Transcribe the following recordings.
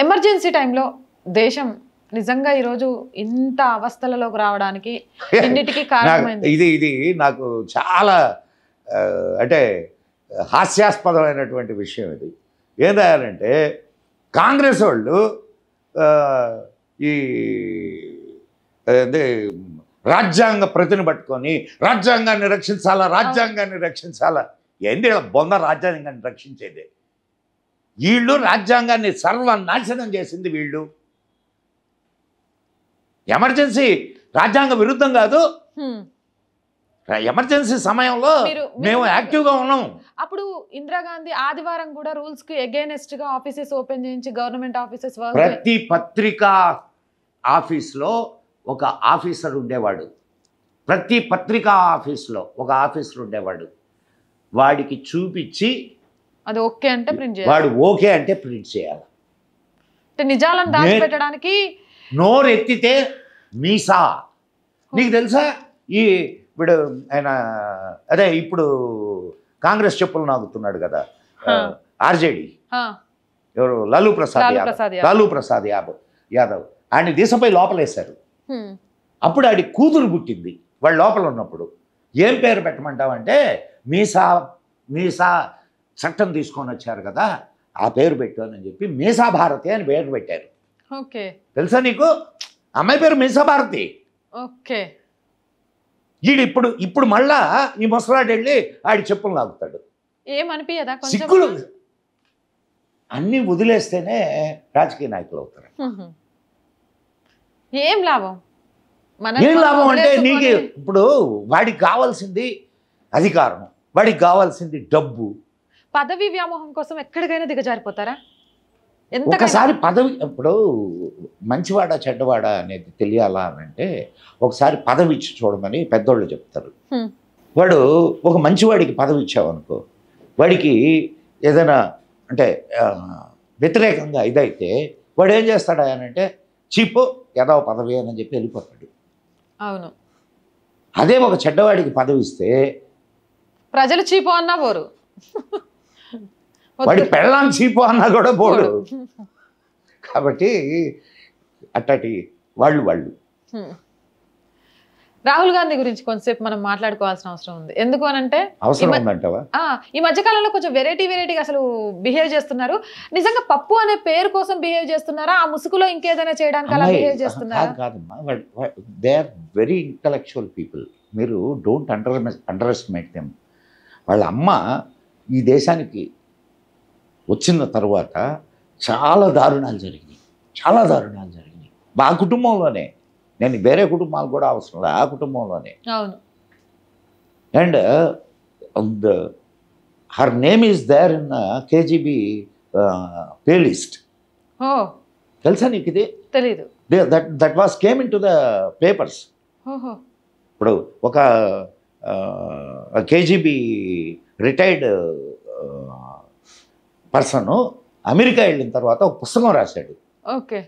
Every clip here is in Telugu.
ఎమర్జెన్సీ టైంలో దేశం నిజంగా ఈరోజు ఇంత అవస్థలలోకి రావడానికి ఇన్నిటికీ కారణమైంది. ఇది నాకు చాలా అంటే హాస్యాస్పదమైనటువంటి విషయం. ఇది ఏంటంటే కాంగ్రెస్ వాళ్ళు ఈ అదే రాజ్యాంగ ప్రతిని పట్టుకొని రాజ్యాంగాన్ని రక్షించాలా ఏంటి బొంద రాజ్యాంగాన్ని రక్షించేది? వీళ్ళు రాజ్యాంగాన్ని సర్వనాశనం చేసింది వీళ్ళు. ఎమర్జెన్సీ రాజ్యాంగ విరుద్ధం కాదు. ఎమర్జెన్సీ సమయంలో మేము యాక్టివ్గా ఉన్నాం. అప్పుడు ఇందిరాగాంధీ ఆదివారం కూడా రూల్స్ కి అగైనెస్ట్ గా ఆఫీసెస్ ఓపెన్ చేయించి గవర్నమెంట్ ఆఫీసెస్ ప్రతి పత్రికా ఆఫీస్లో ఒక ఆఫీసర్ ఉండేవాడు. ప్రతి పత్రికా ఆఫీస్లో ఒక ఆఫీసర్ ఉండేవాడు. వాడికి చూపించి అది ఓకే అంటే ప్రింట్ చేయాలి. వాడు ఓకే అంటే ప్రింట్ చేయాలి. నిజాలను దాచిపెట్టడానికి నోరు ఎత్తితే మీసా. నీకు తెలుసా ఇప్పుడు ఆయన అదే ఇప్పుడు కాంగ్రెస్ చెప్పులు నాగుతున్నాడు కదా ఆర్జేడి, ఎవరు లాలూ ప్రసాద్ యాదవ్ ఆయన్ని దేశంపై లోపలేశారు. అప్పుడు ఆడి కూతురు పుట్టింది వాడు లోపల ఉన్నప్పుడు. ఏం పేరు పెట్టమంటావంటే మీసా చట్టం తీసుకొని వచ్చారు కదా ఆ పేరు పెట్టు అని చెప్పి మీసా భారతి అని పేరు పెట్టారు. ఓకే, తెలుసా నీకు? అమ్మాయి పేరు మీసా భారతి. ఓకే, ఇప్పుడు మళ్ళా ఈ ముసలాడు వెళ్ళి ఆడి చెప్పులు లాగుతాడు. ఏమనిపించదా? సిగ్గులు అన్నీ వదిలేస్తేనే రాజకీయ నాయకులు అవుతారు. ఏం లాభం అంటే నీకు ఇప్పుడు వాడికి కావాల్సింది అధికారం, వాడికి కావాల్సింది డబ్బు. పదవి వ్యామోహం కోసం ఎక్కడికైనా దిగజారిపోతారా? ఒకసారి పదవి ఇప్పుడు మంచివాడా చెడ్డవాడా అనేది తెలియాలా అని అంటే ఒకసారి పదవి ఇచ్చి చూడమని పెద్దోళ్ళు చెప్తారు. వాడు ఒక మంచివాడికి పదవి ఇచ్చావనుకో, వాడికి ఏదైనా అంటే వ్యతిరేకంగా ఇదైతే వాడు ఏం చేస్తాడా అని అంటే చీపు ఏదో పదవి అని చెప్పి వెళ్ళిపోతాడు. అవును. అదే ఒక చెడ్డవాడికి పదవి ఇస్తే ప్రజలు చీపు అన్నా పోరు, వాడి పెళ్ళాం చీపు అన్నా కూడా పోడు. కాబట్టి అట్టటి వాళ్ళు రాహుల్ గాంధీ గురించి కొంతసేపు మనం మాట్లాడుకోవాల్సిన అవసరం ఉంది. ఎందుకు అనంటే అవసరం ఉందంటావా? ఈ మధ్యకాలంలో కొంచెం వెరైటీగా అసలు బిహేవ్ చేస్తున్నారు. నిజంగా పప్పు అనే పేరు కోసం బిహేవ్ చేస్తున్నారా? ఆ ముసుగులో ఇంకేదైనా చేయడానికి అలా బిహేవ్ చేస్తున్నారా? కాదమ్మా, they are very intellectual people. మీరు డోంట్ అండర్ ఎస్టిమేట్ దెమ్. వాళ్ళ అమ్మ ఈ దేశానికి వచ్చిన తర్వాత చాలా దారుణాలు జరిగినాయి. మా కుటుంబంలోనే, నేను వేరే కుటుంబాలు కూడా అవసరం లేదు, ఆ కుటుంబంలోనే. అవును. And her name is there in KGB pay list. తెలుసా నీకు? ఇది తెలీదు. That was came into the papers. ఇప్పుడు ఒక కేజీబీ రిటైర్డ్ పర్సన్ అమెరికా వెళ్ళిన తర్వాత ఒక పుస్తకం రాశాడు. ఓకే,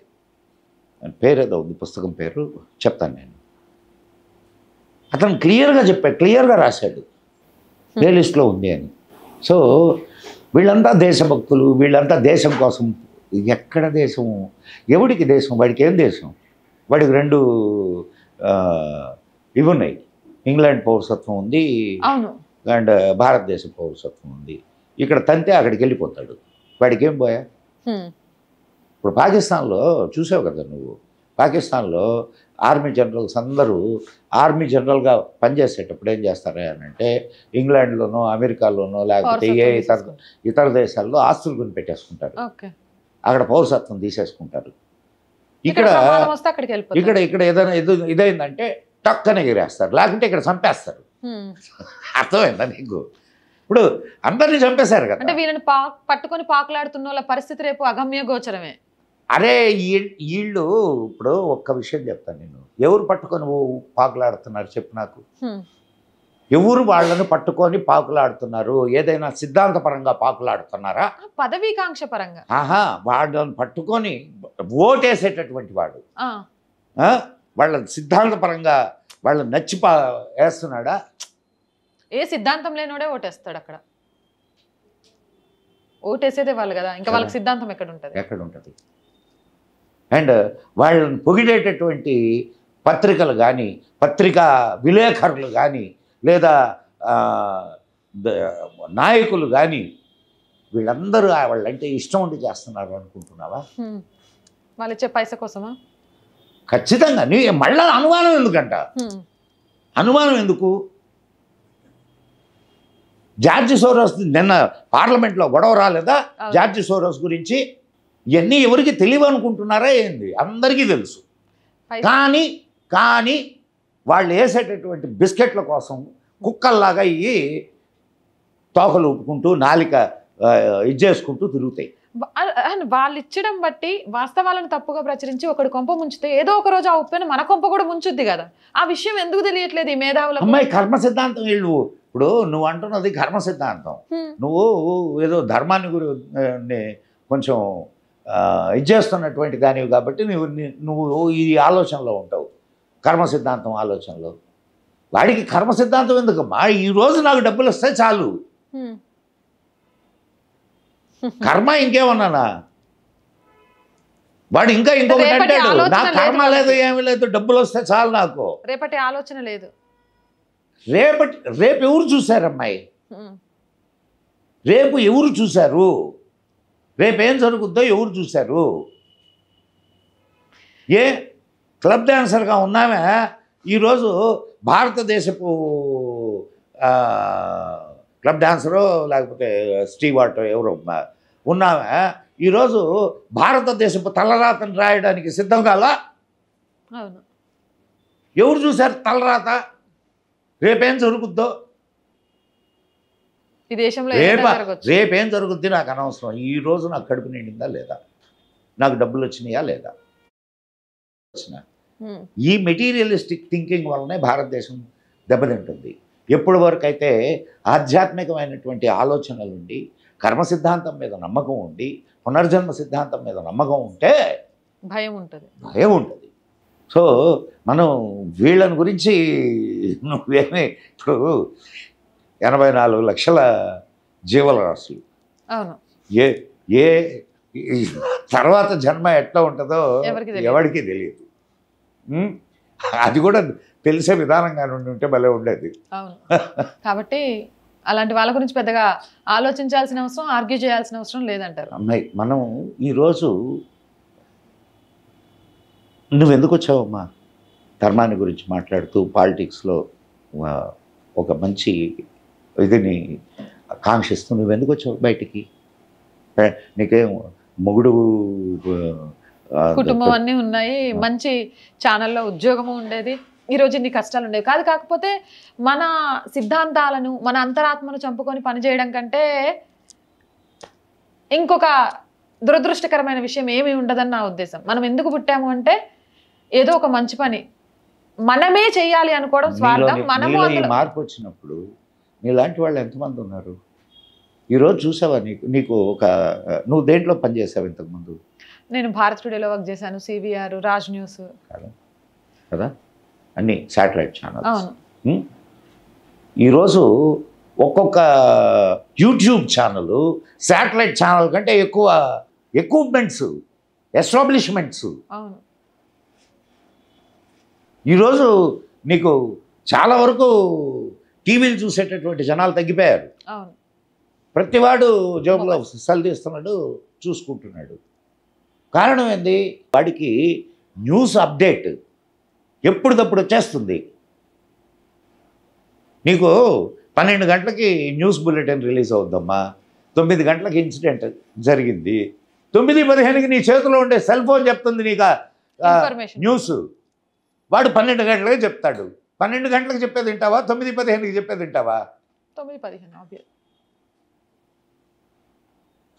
పేరేదో ఉంది, పుస్తకం పేరు చెప్తాను నేను. అతను క్లియర్గా రాశాడు ప్లేలిస్ట్లో ఉంది అని. సో వీళ్ళంతా దేశభక్తులు, వీళ్ళంతా దేశం కోసం. ఎక్కడ దేశం? ఎవడికి దేశం? వాడికి ఏం దేశం? వాడికి 2 ఇవి ఉన్నాయి, ఇంగ్లాండ్ పౌరసత్వం ఉంది అండ్ భారతదేశ పౌరసత్వం ఉంది. ఇక్కడ తంతే అక్కడికి వెళ్ళిపోతాడు. వాడికి ఏం పోయా? ఇప్పుడు పాకిస్తాన్లో చూసావు కదా నువ్వు, పాకిస్తాన్లో ఆర్మీ జనరల్స్ అందరూ ఆర్మీ జనరల్గా పనిచేసేటప్పుడు ఏం చేస్తారు అని అంటే ఇంగ్లాండ్లోనో అమెరికాలోనో లేకపోతే ఇతర దేశాల్లో ఆస్తులు కొని పెట్టేసుకుంటారు. అక్కడ పౌరసత్వం తీసేసుకుంటారు. ఇక్కడ ఏదైనా ఇదైందంటే టక్కనే ఎగిరేస్తారు, లేకుంటే ఇక్కడ చంపేస్తారు. అర్థమైందా నీకు? ఇప్పుడు అందరినీ చంపేశారు కదా. అంటే వీళ్ళని పట్టుకొని పాకులాడుతున్న వాళ్ళ పరిస్థితి రేపు అగమ్య గోచరమే. అరే వీళ్ళు ఇప్పుడు ఒక్క విషయం చెప్తాను నేను. ఎవరు పట్టుకొని పాకులాడుతున్నారు చెప్పు నాకు? ఎవరు వాళ్ళని పట్టుకొని పాకులాడుతున్నారు? ఏదైనా సిద్ధాంతపరంగా పాకులాడుతున్నారా? పదవీకాంక్ష పరంగా. వాళ్ళని పట్టుకొని ఓటేసేటటువంటి వాడు వాళ్ళ సిద్ధాంతపరంగా వాళ్ళని నచ్చి వేస్తున్నాడా? ఏ సిద్ధాంతం లేనోడే ఓటేస్తాడు. అక్కడ ఓటేసేదే వాళ్ళు కదా, ఇంకా వాళ్ళకి సిద్ధాంతం ఎక్కడ ఉంటుంది? అండ్ వాళ్ళని పొగిడేటటువంటి పత్రికలు కానీ పత్రికా విలేకరులు కానీ లేదా నాయకులు కానీ వీళ్ళందరూ వాళ్ళంటే ఇష్టం ఉండి చేస్తున్నారు అనుకుంటున్నావా? వాళ్ళు ఇచ్చే పైసా కోసమా? ఖచ్చితంగా. నీ మళ్ళా అనుమానం ఎందుకంట? అనుమానం ఎందుకు? జార్జ్ సోరోస్ నిన్న పార్లమెంట్లో గొడవ రాలేదా జార్జ్ సోరోస్ గురించి? ఇవన్నీ ఎవరికి తెలియవు అనుకుంటున్నారా ఏంది? అందరికీ తెలుసు. కానీ వాళ్ళు వేసేటటువంటి బిస్కెట్ల కోసం కుక్కల్లాగా ఇవి తోకలు ఊపుకుంటూ నాలిక ఇచ్చేసుకుంటూ తిరుగుతాయి. వాళ్ళు ఇచ్చడం బట్టి వాస్తవాలను తప్పుగా ప్రచురించి ఒకటి కొంప ముంచితే ఏదో ఒక రోజు ఆ ఉప్పెన మన కొంప కూడా ముంచుద్ది కదా. ఆ విషయం ఎందుకు తెలియట్లేదు ఈ మేధావులకు? అమ్మాయి కర్మ సిద్ధాంతం వీళ్ళు ఇప్పుడు నువ్వు అంటున్నది కర్మ సిద్ధాంతం. నువ్వు ఏదో ధర్మాన్ని కొంచెం ఇచ్చేస్తున్నటువంటి దానివి కాబట్టి నువ్వు ఈ ఆలోచనలో ఉంటావు, కర్మ సిద్ధాంతం ఆలోచనలో. వాడికి కర్మ సిద్ధాంతం ఎందుకమ్మా? ఈరోజు నాకు డబ్బులు వస్తే చాలు. కర్మ ఇంకేమన్నానా? వాడు ఇంకా ఇంకొకటి అంటాడు, నా కర్మ లేదు ఏమీ లేదు, డబ్బులు వస్తే చాలు నాకు. రేపటి ఆలోచన లేదు. రేపు ఎవరు చూశారు అమ్మాయి? రేపు ఎవరు చూశారు? రేపేం జరుగుద్దో ఎవరు చూశారు? ఏ క్లబ్ డాన్సర్గా ఉన్నామే ఈరోజు భారతదేశపు క్లబ్ డాన్సరో లేకపోతే స్టీవార్టో ఎవరో ఉన్నామే ఈరోజు భారతదేశపు తలరాతను రాయడానికి సిద్ధం కాలా? ఎవరు చూశారు తలరాత? రేపేం జరుగుద్దో? ఈ దేశంలో రేపేం జరుగుద్ది నాకు అనవసరం. ఈరోజు నాకు కడుపు నిండిందా లేదా, నాకు డబ్బులు వచ్చినాయా లేదా వచ్చినా, ఈ మెటీరియలిస్టిక్ థింకింగ్ వల్లనే భారతదేశం దెబ్బతింటుంది. ఎప్పటి వరకు అయితే ఆధ్యాత్మికమైనటువంటి ఆలోచనలు ఉండి కర్మ సిద్ధాంతం మీద నమ్మకం ఉండి పునర్జన్మ సిద్ధాంతం మీద నమ్మకం ఉంటే భయం ఉంటుంది. సో మనం వీళ్ళని గురించి నువ్వేమి ఇప్పుడు 84 లక్షల జీవరాశులు, ఏ తర్వాత జన్మ ఎట్లా ఉంటుందో ఎవరికి తెలియదు. అది కూడా తెలిసే విధానంగా ఉంటే భలే ఉండేది. కాబట్టి అలాంటి వాళ్ళ గురించి పెద్దగా ఆలోచించాల్సిన అవసరం, ఆర్గ్యూ చేయాల్సిన అవసరం లేదంటారు. అమ్మాయి మనం ఈరోజు నువ్వెందుకు వచ్చావమ్మా ధర్మాన్ని గురించి మాట్లాడుతూ పాలిటిక్స్లో ఒక మంచి ఇదిని కాంక్షిస్తూ నువ్వెందుకు వచ్చావు బయటికి? నీకేం మొగుడు కుటుంబం అన్నీ ఉన్నాయి, మంచి ఛానల్లో ఉద్యోగము ఉండేది, ఈరోజు ఇన్ని కష్టాలు ఉండేవి కాదు. కాకపోతే మన సిద్ధాంతాలను మన అంతరాత్మను చంపుకొని పనిచేయడం కంటే ఇంకొక దురదృష్టకరమైన విషయం ఏమీ ఉండదని నా ఉద్దేశం. మనం ఎందుకు పుట్టాము అంటే ఏదో ఒక మంచి పని మనమే చెయ్యాలి అనుకోవడం స్వార్థం. మనము మార్పు వచ్చినప్పుడు నీలాంటి వాళ్ళు ఎంతమంది ఉన్నారు ఈరోజు చూసావా? నీకు ఒక నువ్వు దేంట్లో పనిచేసావు ఇంతకుముందు? నేను భారత్ టుడేలో వర్క్ చేశాను, సివిఆర్, రాజ్ న్యూస్ కదా, అన్ని శాటిలైట్ ఛానల్స్. ఈరోజు ఒక్కొక్క యూట్యూబ్ ఛానల్ శాటిలైట్ ఛానల్ కంటే ఎక్కువ ఎక్విప్మెంట్స్, ఎస్టాబ్లిష్మెంట్స్. ఈరోజు నీకు చాలా వరకు టీవీలు చూసేటటువంటి జనాలు తగ్గిపోయారు. ప్రతివాడు జోబులో సల్లిస్తున్నాడు, చూసుకుంటున్నాడు. కారణం ఏంది? వాడికి న్యూస్ అప్డేట్ ఎప్పటికప్పుడు వచ్చేస్తుంది. నీకు 12 గంటలకి న్యూస్ బులెటిన్ రిలీజ్ అవుద్దమ్మా, 9 గంటలకి ఇన్సిడెంట్ జరిగింది, 9:15కి నీ చేతిలో ఉండే సెల్ ఫోన్ చెప్తుంది నీకు న్యూస్. వాడు 12 గంటలకి చెప్తాడు. 12 గంటలకు చెప్పేది వింటావా? 9:15కి చెప్పేది వింటావా? 9:15.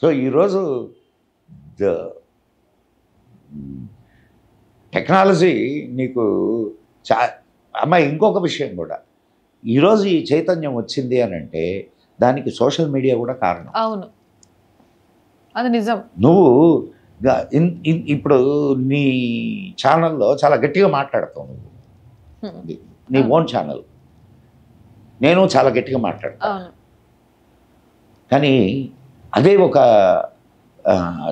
సో ఈరోజు టెక్నాలజీ నీకు అమ్మాయి ఇంకొక విషయం కూడా, ఈరోజు ఈ చైతన్యం వచ్చింది అని అంటే దానికి సోషల్ మీడియా కూడా కారణం. అవును, అది నిజం. నువ్వు ఇప్పుడు నీ ఛానల్లో చాలా గట్టిగా మాట్లాడతావు. నువ్వు నీ ఓన్ ఛానల్, నేను చాలా గట్టిగా మాట్లాడతాను. కానీ అదే ఒక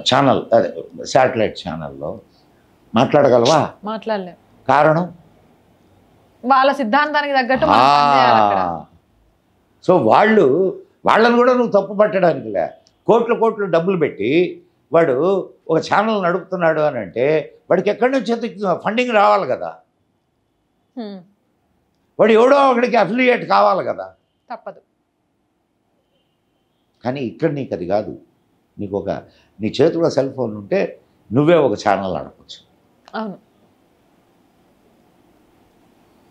ఛానల్, అదే శాటిలైట్ ఛానల్లో మాట్లాడగలవా? మాట్లాడలేం. కారణం వాళ్ళ సిద్ధాంతానికి తగ్గట్టు మనం పని చేయాలి అక్కడ. సో వాళ్ళని కూడా నువ్వు తప్పు పట్టడానికిలే. కోట్లు డబ్బులు పెట్టి వాడు ఒక ఛానల్ నడుపుతున్నాడు అని అంటే వాడికి ఎక్కడి నుంచి ఫండింగ్ రావాలి కదా. వాడు ఎవడో ఒకడికి అఫిలియేట్ కావాలి కదా. తప్పదు. కానీ ఇక్కడ నీకు అది కాదు. నీ చేతిలో సెల్ ఫోన్ ఉంటే నువ్వే ఒక ఛానల్ నడపచ్చు. అవును.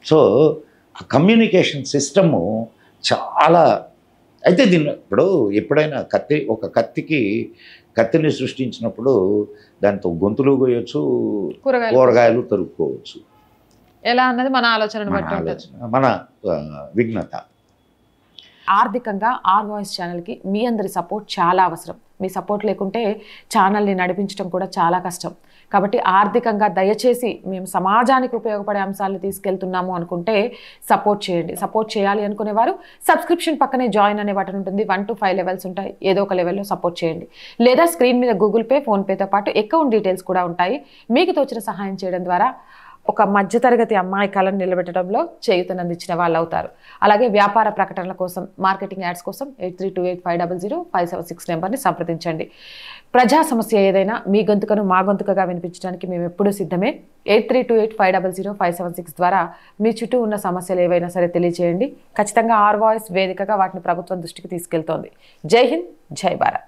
సో ఆ కమ్యూనికేషన్ సిస్టము చాలా అయితే ఇప్పుడు ఎప్పుడైనా కత్తిని సృష్టించినప్పుడు దాంతో గొంతులు కోయొచ్చు, కూరగాయలు తరుక్కోవచ్చు. ఎలా అన్నది మన ఆలోచన, మన విఘ్నత. ఆర్థికంగా ఆర్ వాయిస్ ఛానల్కి మీ అందరి సపోర్ట్ చాలా అవసరం. మీ సపోర్ట్ లేకుంటే ఛానల్ని నడిపించడం కూడా చాలా కష్టం. కాబట్టి ఆర్థికంగా దయచేసి మేము సమాజానికి ఉపయోగపడే అంశాలను తీసుకెళ్తున్నాము అనుకుంటే సపోర్ట్ చేయండి. సపోర్ట్ చేయాలి అనుకునేవారు సబ్స్క్రిప్షన్ పక్కనే జాయిన్ అనే బటన్ ఉంటుంది. 1 to 5 లెవెల్స్ ఉంటాయి. ఏదో ఒక లెవెల్లో సపోర్ట్ చేయండి. లేదా స్క్రీన్ మీద గూగుల్ పే, ఫోన్పేతో పాటు అకౌంట్ డీటెయిల్స్ కూడా ఉంటాయి. మీకు తోచిన సహాయం చేయడం ద్వారా ఒక మధ్యతరగతి అమ్మాయి కళను నిలబెట్టడంలో చేయూతనందించిన వాళ్ళు అవుతారు. అలాగే వ్యాపార ప్రకటనల కోసం, మార్కెటింగ్ యాడ్స్ కోసం 8328500576 నెంబర్ని సంప్రదించండి. ప్రజా సమస్య ఏదైనా మీ గొంతుకను మా గొంతుకగా వినిపించడానికి మేము ఎప్పుడూ సిద్ధమే. 8328500576 ద్వారా మీ చుట్టూ ఉన్న సమస్యలు ఏవైనా సరే తెలియజేయండి. ఖచ్చితంగా ఆర్ వాయిస్ వేదికగా వాటిని ప్రభుత్వం దృష్టికి తీసుకెళ్తోంది. జై హింద్, జై భారత్.